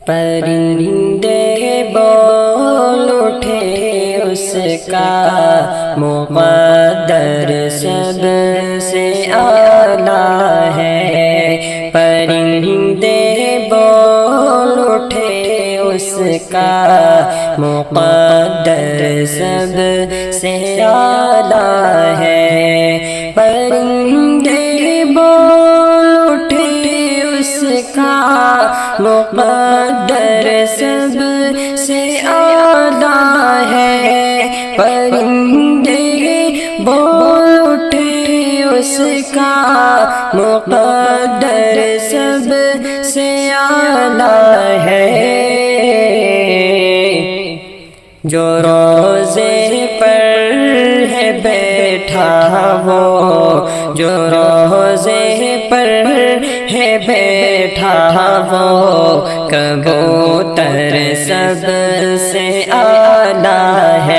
پرندے بول اٹھے اس کا مقدر سب سے اعلیٰ ہے، پرندے بول اٹھے اس کا مقدر سب سے اعلیٰ ہے، پرندے بول اٹھے اس کا مقدر سب سے اعلیٰ ہے، پرندے بول اٹھے اس کا مقدر سب سے اعلیٰ ہے، جو روضے پر ہے بیٹھا وہ، جو روضے پر ہے بیٹھا وہ، کبوتر سب سے اعلیٰ ہے،